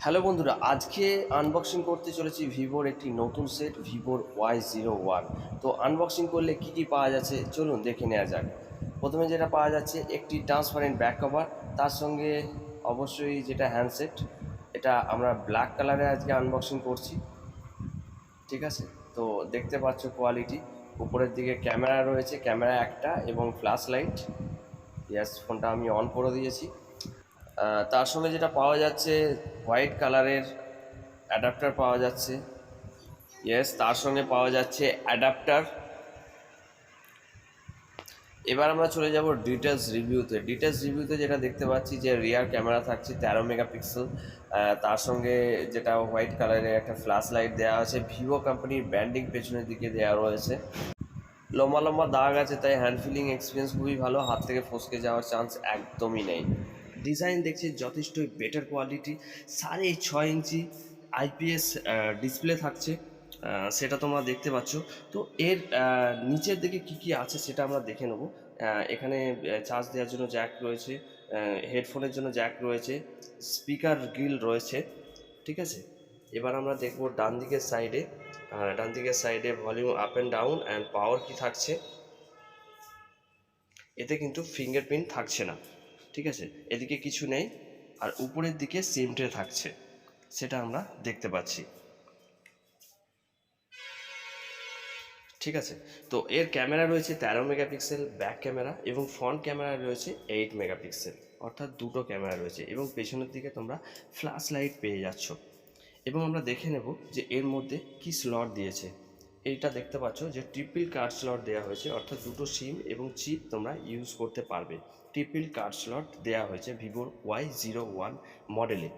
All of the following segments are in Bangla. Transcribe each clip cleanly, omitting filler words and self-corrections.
হ্যালো বন্ধুরা, আজকে আনবক্সিং করতে চলেছি ভিভোর একটি নতুন সেট ভিভোর Y01। তো আনবক্সিং করলে কি কি পাওয়া যাচ্ছে চলুন দেখে নেওয়া যাক। প্রথমে যেটা পাওয়া যাচ্ছে একটি ট্রান্সপারেন্ট ব্যাক কভার, তার সঙ্গে অবশ্যই যেটা হ্যান্ডসেট, এটা আমরা ব্ল্যাক কালারে আজকে আনবক্সিং করছি। ঠিক আছে, তো দেখতে পাচ্ছ কোয়ালিটি। উপরের দিকে ক্যামেরা রয়েছে, ক্যামেরা একটা এবং ফ্ল্যাশ লাইট। ইয়াস, ফোনটা আমি অন করে দিয়েছি। তার সঙ্গে যেটা পাওয়া যাচ্ছে হোয়াইট কালারের অ্যাডাপ্টার পাওয়া যাচ্ছে। ইয়েস, তার সঙ্গে পাওয়া যাচ্ছে অ্যাডাপ্টার। এবার আমরা চলে যাব ডিটেলস রিভিউতে যেটা দেখতে পাচ্ছি যে রিয়ার ক্যামেরা থাকছে 13 মেগাপিক্সেল। তার সঙ্গে যেটা হোয়াইট কালারের একটা ফ্ল্যাশ লাইট দেওয়া আছে, ভিভো কোম্পানির ব্র্যান্ডিং পেছনের দিকে দেওয়া রয়েছে। লম্বা লম্বা দাগ আছে, তাই হ্যান্ড ফিলিং এক্সপিরিয়েন্স খুবই ভালো, হাত থেকে ফসকে যাওয়ার চান্স একদমই নেই। ডিজাইন দেখছি যথেষ্টই বেটার কোয়ালিটি। 6.5 ইঞ্চি আইপিএস ডিসপ্লে থাকছে, সেটা তোমরা দেখতে পাচ্ছ। তো এর নিচের দিকে কি কি আছে সেটা আমরা দেখে নেব। এখানে চার্জ দেওয়ার জন্য জ্যাক রয়েছে, হেডফোনের জন্য জ্যাক রয়েছে, স্পিকার গ্রিল রয়েছে। ঠিক আছে, এবার আমরা দেখব ডান দিকের সাইডে volume up and down and power কি থাকছে। এতে কিন্তু ফিঙ্গারপ্রিন্ট থাকছে না, ঠিক আছে, এদিকে কিছু নেই। আর উপরের দিকে সিম ট্রে থাকছে, সেটা আমরা দেখতে পাচ্ছি। ঠিক আছে, তো এর ক্যামেরা রয়েছে 13 মেগাপিক্সেল ব্যাক ক্যামেরা এবং ফ্রন্ট ক্যামেরা রয়েছে 8 মেগাপিক্সেল, অর্থাৎ দুটো ক্যামেরা রয়েছে এবং পেছনের দিকে তোমরা ফ্ল্যাশ লাইট পেয়ে যাচ্ছ। এবং আমরা দেখে নেব যে এর মধ্যে কি স্লট দিয়েছে। এইটা দেখতে পাচ্ছ যে ট্রিপল কার্ড স্লট দেওয়া হয়েছে, অর্থাৎ দুটো সিম এবং চিপ তোমরা ইউজ করতে পারবে। ট্রিপল কার্ড স্লট দেওয়া হয়েছে ভিভোর Y01 মডেলে।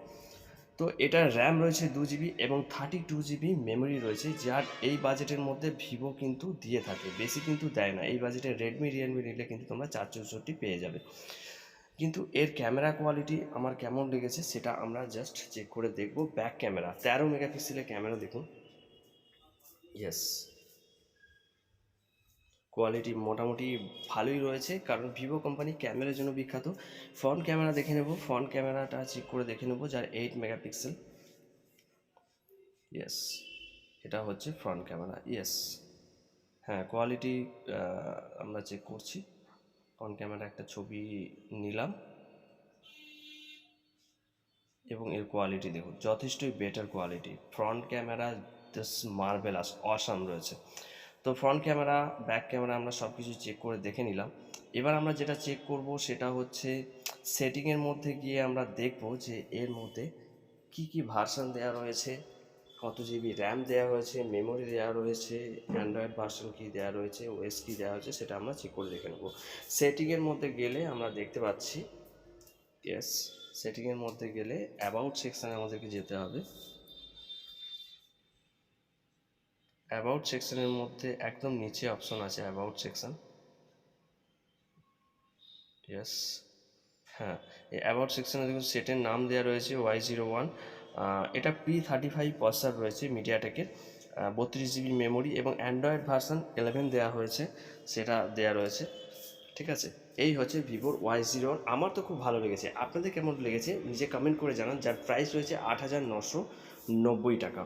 তো এটার র্যাম রয়েছে 2 জিবি এবং 32 জিবি মেমোরি রয়েছে, যার এই বাজেটের মধ্যে ভিভো কিন্তু দিয়ে থাকে, বেশি কিন্তু দেয় না। এই বাজেটে রেডমি রিয়েলমি নিলে কিন্তু তোমরা 464 পেয়ে যাবে। কিন্তু এর ক্যামেরা কোয়ালিটি আমার কেমন লেগেছে সেটা আমরা জাস্ট চেক করে দেখব। ব্যাক ক্যামেরা 13 মেগাপিক্সেলের ক্যামেরা দেখুন। ইয়েস, কোয়ালিটি মোটামুটি ভালোই রয়েছে, কারণ ভিভো কোম্পানি ক্যামেরার জন্য বিখ্যাত। ফ্রন্ট ক্যামেরা দেখে নেব, ফ্রন্ট ক্যামেরাটা চেক করে দেখে নেব, যার 8 মেগাপিক্সেল। ইয়েস, এটা হচ্ছে ফ্রন্ট ক্যামেরা। ইয়েস, হ্যাঁ, কোয়ালিটি আমরা চেক করছি। ফ্রন্ট ক্যামেরা একটা ছবি নিলাম এবং এর কোয়ালিটি দেখুন, যথেষ্টই better quality. Front camera just marvellous, awesome রয়েছে। তো ফ্রন্ট ক্যামেরা ব্যাক ক্যামেরা আমরা সব কিছু চেক করে দেখে নিলাম। এবার আমরা যেটা চেক করব সেটা হচ্ছে সেটিংয়ের মধ্যে গিয়ে আমরা দেখব যে এর মধ্যে কি কি ভার্সন দেওয়া রয়েছে, কত জিবি র্যাম দেওয়া হয়েছে, মেমোরি দেওয়া রয়েছে, অ্যান্ড্রয়েড ভার্সন কী দেওয়া রয়েছে, ওএস কী দেওয়া হয়েছে, সেটা আমরা চেক করে দেখে নেব। সেটিংয়ের মধ্যে গেলে আমরা দেখতে পাচ্ছি, ইয়েস, সেটিংয়ের মধ্যে গেলে অ্যাবাউট সেকশানে আমাদেরকে যেতে হবে। অ্যাবাউট সেকশনের মধ্যে একদম নিচে অপশন আছে অ্যাবাউট সেকশন। ইয়েস, হ্যাঁ, এই অ্যাবাউট সেকশনে দেখুন সেটের নাম দেওয়া রয়েছে Y01। এটা P35 প্রসেসর রয়েছে মিডিয়াটেকের, 32 জিবি মেমোরি এবং অ্যান্ড্রয়েড ভার্সন 11 দেওয়া হয়েছে, সেটা দেওয়া রয়েছে। ঠিক আছে, এই হচ্ছে ভিভোর Y01। আমার তো খুব ভালো লেগেছে, আপনাদের কেমন লেগেছে নিজে কমেন্ট করে জানান। যার প্রাইস রয়েছে 8,990 টাকা।